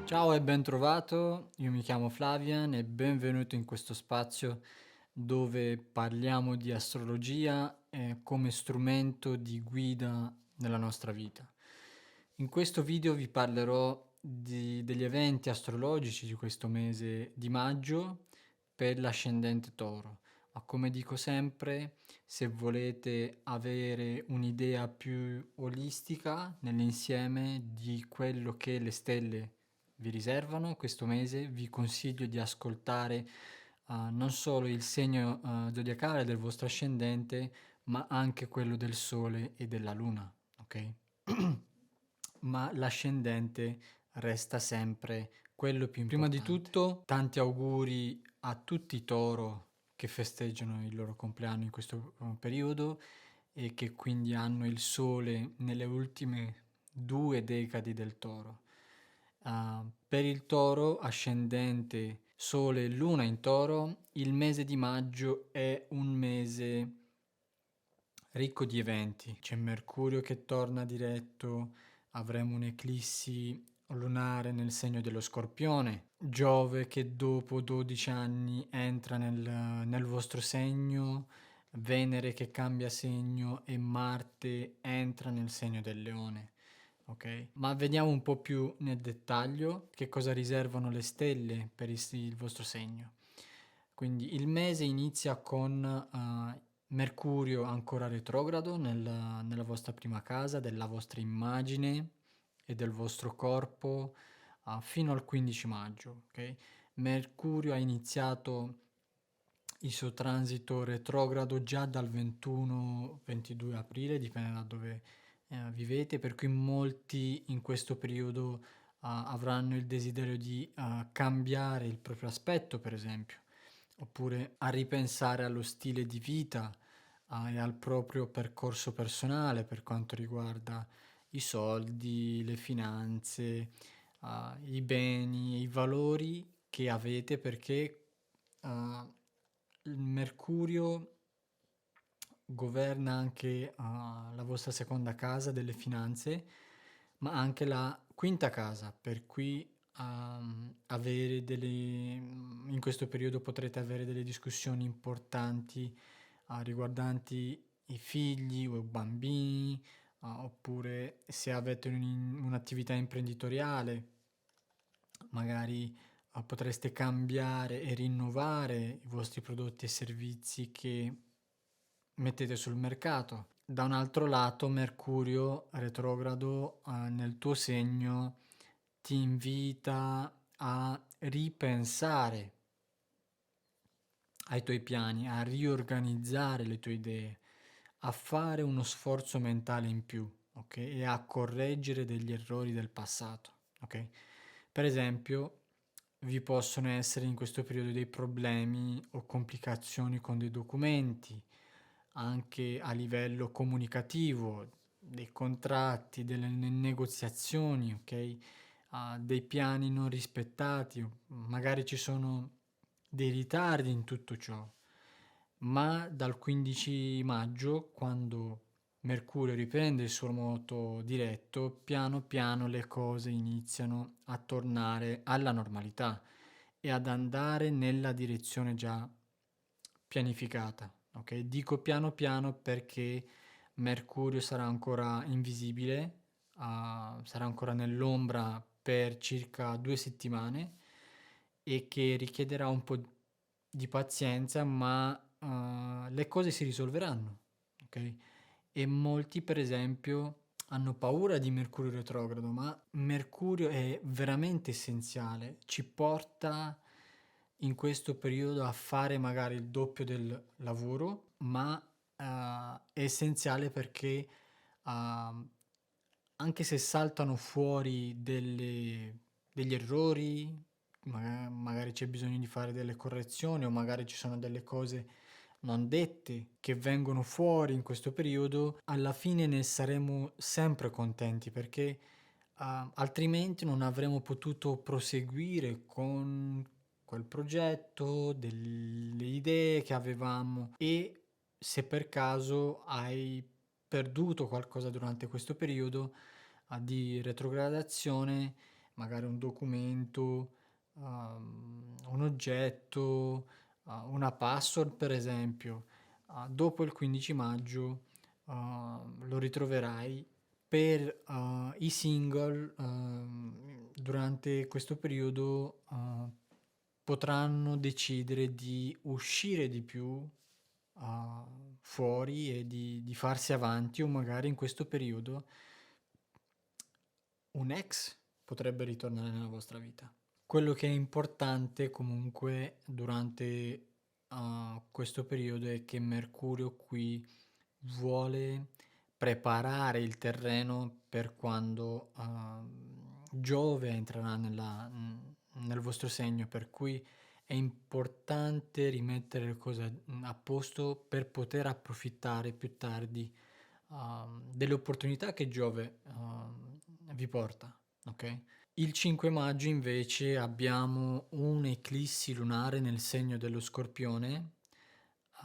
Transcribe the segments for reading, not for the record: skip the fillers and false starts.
Ciao e ben trovato, io mi chiamo Flavian e benvenuto in questo spazio dove parliamo di astrologia come strumento di guida nella nostra vita. In questo video vi parlerò degli eventi astrologici di questo mese di maggio per l'ascendente Toro, ma come dico sempre, se volete avere un'idea più olistica nell'insieme di quello che le stelle vi riservano questo mese, vi consiglio di ascoltare non solo il segno zodiacale del vostro ascendente, ma anche quello del Sole e della Luna, ok? Ma l'ascendente resta sempre quello più importante. Prima di tutto, tanti auguri a tutti i Toro che festeggiano il loro compleanno in questo periodo e che quindi hanno il Sole nelle ultime 2 decadi del Toro. Per il Toro, ascendente Sole e Luna in Toro, il mese di maggio è un mese ricco di eventi. C'è Mercurio che torna diretto, avremo un'eclissi lunare nel segno dello Scorpione, Giove che dopo 12 anni entra nel vostro segno, Venere che cambia segno e Marte entra nel segno del Leone. Ok, ma vediamo un po' più nel dettaglio che cosa riservano le stelle per il vostro segno. Quindi il mese inizia con Mercurio ancora retrogrado nella vostra prima casa, della vostra immagine e del vostro corpo fino al 15 maggio. Ok? Mercurio ha iniziato il suo transito retrogrado già dal 21-22 aprile, dipende da dove vivete, per cui molti in questo periodo avranno il desiderio di cambiare il proprio aspetto, per esempio, oppure a ripensare allo stile di vita e al proprio percorso personale per quanto riguarda i soldi, le finanze, i beni, i valori che avete perché il Mercurio governa anche la vostra seconda casa delle finanze, ma anche la quinta casa, per cui avere in questo periodo potrete avere delle discussioni importanti riguardanti i figli o i bambini, oppure se avete un'attività imprenditoriale, magari potreste cambiare e rinnovare i vostri prodotti e servizi che mettete sul mercato. Da un altro lato, Mercurio retrogrado nel tuo segno ti invita a ripensare ai tuoi piani, a riorganizzare le tue idee, a fare uno sforzo mentale in più, ok? E a correggere degli errori del passato, ok? Per esempio, vi possono essere in questo periodo dei problemi o complicazioni con dei documenti, anche a livello comunicativo, dei contratti, delle negoziazioni, ok? Dei piani non rispettati, magari ci sono dei ritardi in tutto ciò, ma dal 15 maggio, quando Mercurio riprende il suo moto diretto, piano piano le cose iniziano a tornare alla normalità e ad andare nella direzione già pianificata. Ok? Dico piano piano perché Mercurio sarà ancora invisibile, sarà ancora nell'ombra per circa 2 settimane e che richiederà un po' di pazienza, ma le cose si risolveranno. Ok? E molti, per esempio, hanno paura di Mercurio retrogrado, ma Mercurio è veramente essenziale, ci porta in questo periodo a fare magari il doppio del lavoro, ma è essenziale perché anche se saltano fuori degli errori, magari c'è bisogno di fare delle correzioni o magari ci sono delle cose non dette che vengono fuori in questo periodo, alla fine ne saremo sempre contenti perché altrimenti non avremmo potuto proseguire con quel progetto, delle idee che avevamo e se per caso hai perduto qualcosa durante questo periodo di retrogradazione, magari un documento, un oggetto, una password per esempio, dopo il 15 maggio lo ritroverai. Per i single, durante questo periodo potranno decidere di uscire di più fuori e di farsi avanti, o magari in questo periodo un ex potrebbe ritornare nella vostra vita. Quello che è importante comunque durante questo periodo è che Mercurio qui vuole preparare il terreno per quando Giove entrerà nel vostro segno, per cui è importante rimettere le cose a posto per poter approfittare più tardi delle opportunità che Giove vi porta, ok? Il 5 maggio invece abbiamo un'eclissi lunare nel segno dello Scorpione,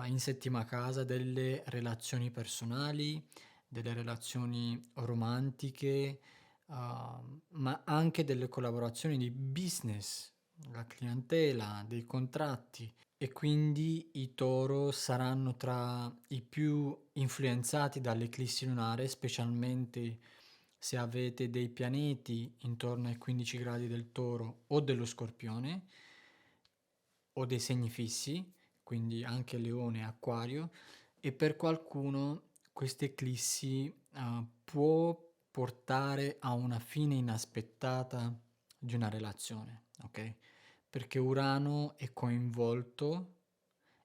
in settima casa, delle relazioni personali, delle relazioni romantiche, ma anche delle collaborazioni di business, la clientela, dei contratti, e quindi i Toro saranno tra i più influenzati dall'eclissi lunare, specialmente se avete dei pianeti intorno ai 15 gradi del Toro o dello Scorpione o dei segni fissi, quindi anche Leone e Acquario, e per qualcuno questa eclissi può portare a una fine inaspettata di una relazione, ok? Perché Urano è coinvolto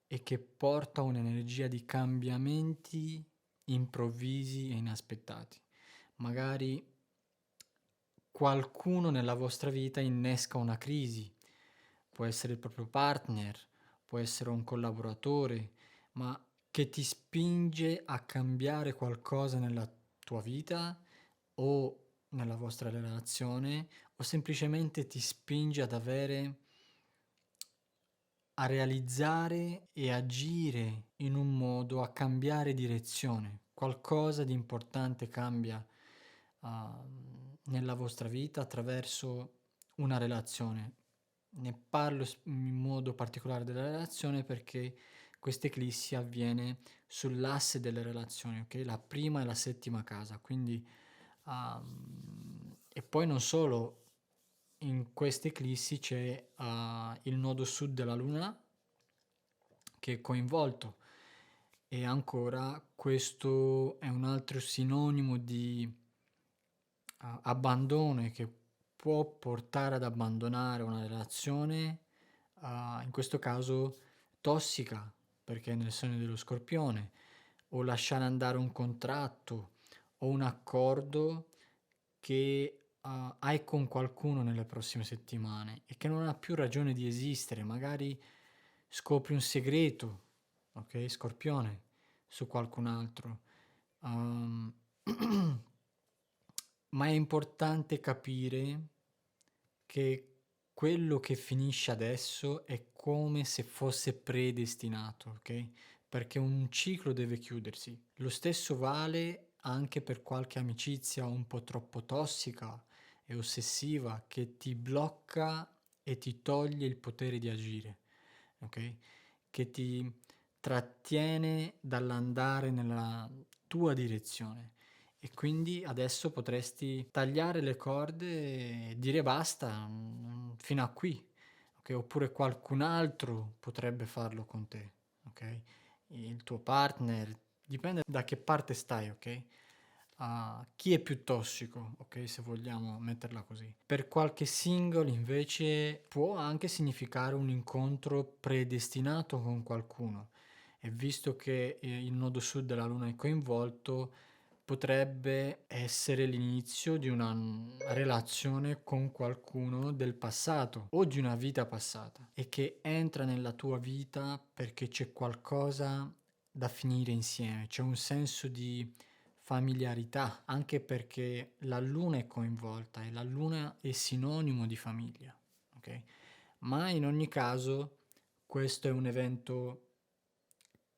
e che porta un'energia di cambiamenti improvvisi e inaspettati. Magari qualcuno nella vostra vita innesca una crisi, può essere il proprio partner, può essere un collaboratore, ma che ti spinge a cambiare qualcosa nella tua vita o nella vostra relazione, o semplicemente ti spinge ad avere, a realizzare e agire in un modo, a cambiare direzione. Qualcosa di importante cambia nella vostra vita attraverso una relazione. Ne parlo in modo particolare della relazione perché questa eclissi avviene sull'asse delle relazioni, ok? La prima e la settima casa, quindi e poi non solo, in questa eclissi c'è il nodo sud della Luna che è coinvolto, e ancora questo è un altro sinonimo di abbandono, e che può portare ad abbandonare una relazione, in questo caso tossica, perché è nel segno dello Scorpione, o lasciare andare un contratto o un accordo che hai con qualcuno nelle prossime settimane e che non ha più ragione di esistere. Magari scopri un segreto, ok, Scorpione, su qualcun altro. Um, ma è importante capire che quello che finisce adesso è come se fosse predestinato, ok? Perché un ciclo deve chiudersi. Lo stesso vale anche per qualche amicizia un po' troppo tossica e ossessiva che ti blocca e ti toglie il potere di agire, ok? Che ti trattiene dall'andare nella tua direzione. E quindi adesso potresti tagliare le corde e dire basta, fino a qui, ok? Oppure qualcun altro potrebbe farlo con te, ok? Il tuo partner, dipende da che parte stai, ok? Chi è più tossico, ok? Se vogliamo metterla così. Per qualche single invece può anche significare un incontro predestinato con qualcuno, e visto che il nodo sud della Luna è coinvolto, potrebbe essere l'inizio di una relazione con qualcuno del passato o di una vita passata, e che entra nella tua vita perché c'è qualcosa da finire insieme, c'è un senso di familiarità, anche perché la luna è coinvolta e la luna è sinonimo di famiglia, ok? Ma in ogni caso questo è un evento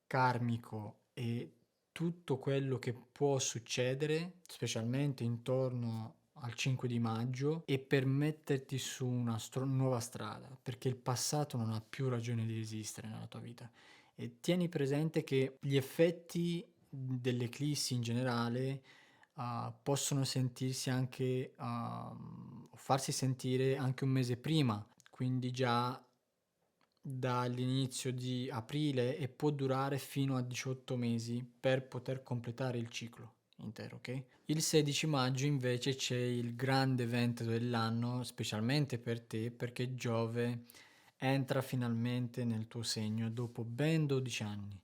karmico, e tutto quello che può succedere, specialmente intorno al 5 di maggio e per metterti su una nuova strada, perché il passato non ha più ragione di esistere nella tua vita. E tieni presente che gli effetti dell'eclissi in generale possono sentirsi anche, farsi sentire anche un mese prima, quindi già dall'inizio di aprile, e può durare fino a 18 mesi per poter completare il ciclo intero, ok? Il 16 maggio invece c'è il grande evento dell'anno, specialmente per te, perché Giove entra finalmente nel tuo segno dopo ben 12 anni,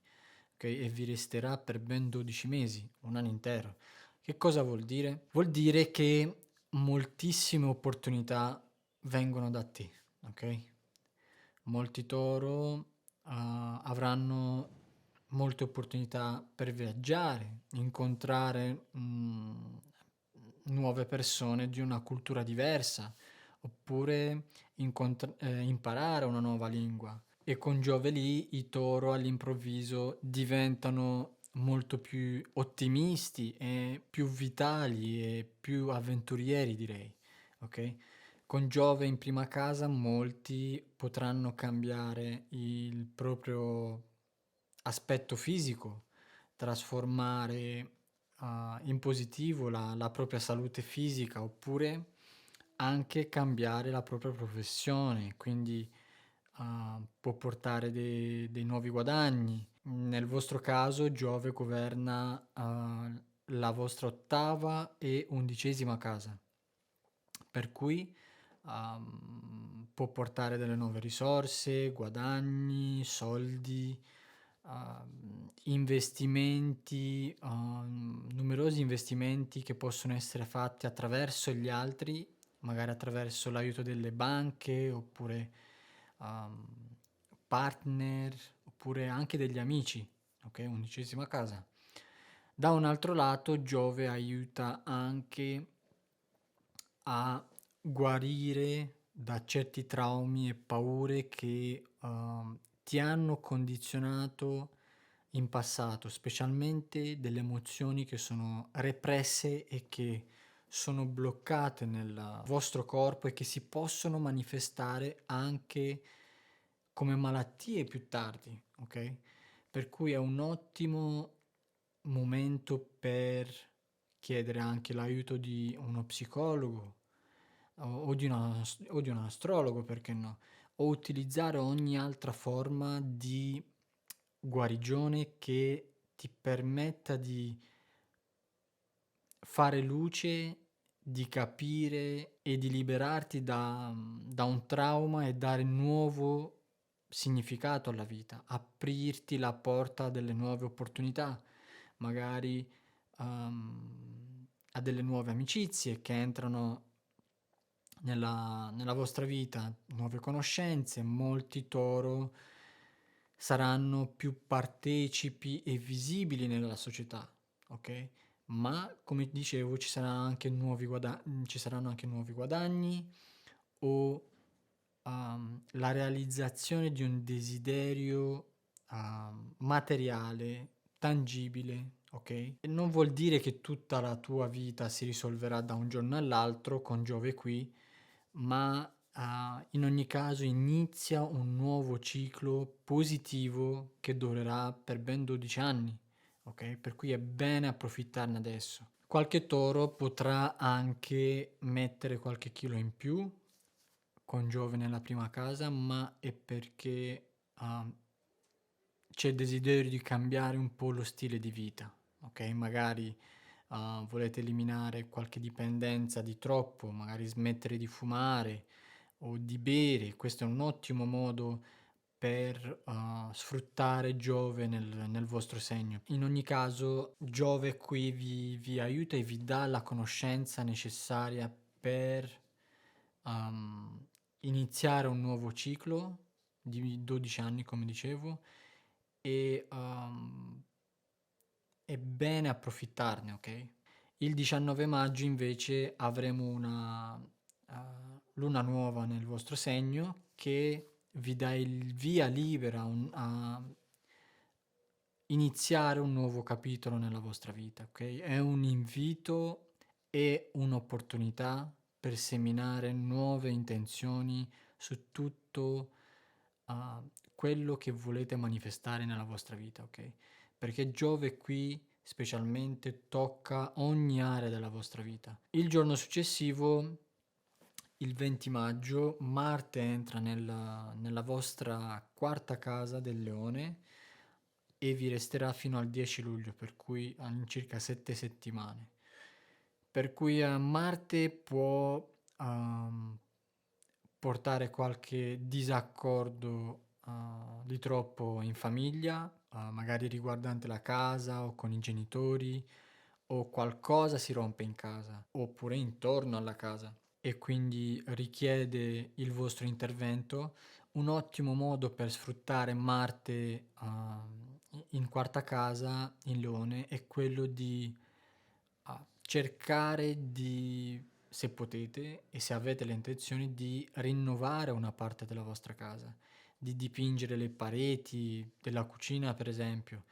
ok? E vi resterà per ben 12 mesi, un anno intero. Che cosa vuol dire? Vuol dire che moltissime opportunità vengono da te, ok? Molti toro avranno molte opportunità per viaggiare, incontrare nuove persone di una cultura diversa, oppure imparare una nuova lingua. E con Giove lì i toro all'improvviso diventano molto più ottimisti e più vitali e più avventurieri, direi. Ok? Con Giove in prima casa molti potranno cambiare il proprio aspetto fisico, trasformare in positivo la propria salute fisica, oppure anche cambiare la propria professione, quindi può portare dei nuovi guadagni. Nel vostro caso Giove governa la vostra ottava e 11ª casa, per cui può portare delle nuove risorse, guadagni, soldi, investimenti, numerosi investimenti che possono essere fatti attraverso gli altri, magari attraverso l'aiuto delle banche, oppure um, partner, oppure anche degli amici, ok? 11ª casa. Da un altro lato, Giove aiuta anche a guarire da certi traumi e paure che ti hanno condizionato in passato, specialmente delle emozioni che sono represse e che sono bloccate nel vostro corpo e che si possono manifestare anche come malattie più tardi, ok? Per cui è un ottimo momento per chiedere anche l'aiuto di uno psicologo o di un astrologo, perché no? O utilizzare ogni altra forma di guarigione che ti permetta di fare luce, di capire e di liberarti da un trauma e dare nuovo significato alla vita, aprirti la porta a delle nuove opportunità, magari a delle nuove amicizie che entrano nella vostra vita, nuove conoscenze. Molti toro saranno più partecipi e visibili nella società, ok? Ma come dicevo ci saranno anche nuovi guadagni o la realizzazione di un desiderio materiale, tangibile, ok? E non vuol dire che tutta la tua vita si risolverà da un giorno all'altro con Giove qui, ma in ogni caso inizia un nuovo ciclo positivo che durerà per ben 12 anni, ok? Per cui è bene approfittarne adesso. Qualche toro potrà anche mettere qualche chilo in più con Giove nella prima casa, ma è perché c'è il desiderio di cambiare un po' lo stile di vita, ok? Magari volete eliminare qualche dipendenza di troppo, magari smettere di fumare o di bere. Questo è un ottimo modo per sfruttare Giove nel vostro segno. In ogni caso, Giove qui vi aiuta e vi dà la conoscenza necessaria per iniziare un nuovo ciclo di 12 anni, come dicevo, e è bene approfittarne, ok? Il 19 maggio invece avremo una luna nuova nel vostro segno che vi dà il via libera a iniziare un nuovo capitolo nella vostra vita, ok? È un invito è un'opportunità per seminare nuove intenzioni su tutto quello che volete manifestare nella vostra vita, ok? Perché Giove qui specialmente tocca ogni area della vostra vita. Il giorno successivo, il 20 maggio, Marte entra nella vostra quarta casa del Leone e vi resterà fino al 10 luglio, per cui all'incirca 7 settimane. Per cui Marte può portare qualche disaccordo di troppo in famiglia, magari riguardante la casa o con i genitori, o qualcosa si rompe in casa, oppure intorno alla casa e quindi richiede il vostro intervento. Un ottimo modo per sfruttare Marte in quarta casa in Leone è quello di cercare di, se potete e se avete le intenzioni, di rinnovare una parte della vostra casa, di dipingere le pareti della cucina, per esempio,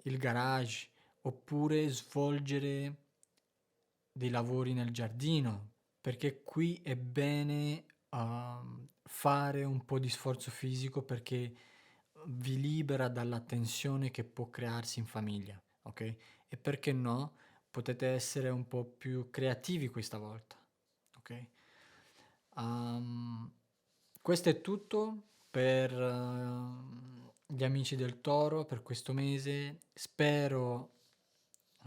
il garage, oppure svolgere dei lavori nel giardino, perché qui è bene fare un po' di sforzo fisico perché vi libera dalla tensione che può crearsi in famiglia, ok? E perché no, potete essere un po' più creativi questa volta, ok? Um, Questo è tutto per gli amici del Toro per questo mese. Spero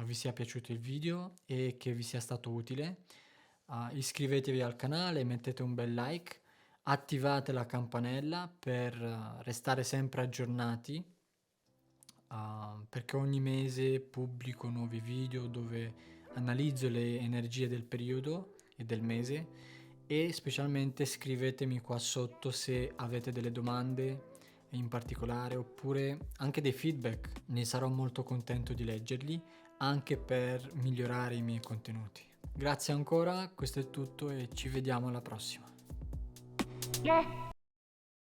vi sia piaciuto il video e che vi sia stato utile. Iscrivetevi al canale, mettete un bel like, attivate la campanella per restare sempre aggiornati, perché ogni mese pubblico nuovi video dove analizzo le energie del periodo e del mese, e specialmente scrivetemi qua sotto se avete delle domande in particolare oppure anche dei feedback, ne sarò molto contento di leggerli anche per migliorare i miei contenuti. Grazie ancora, questo è tutto e ci vediamo alla prossima.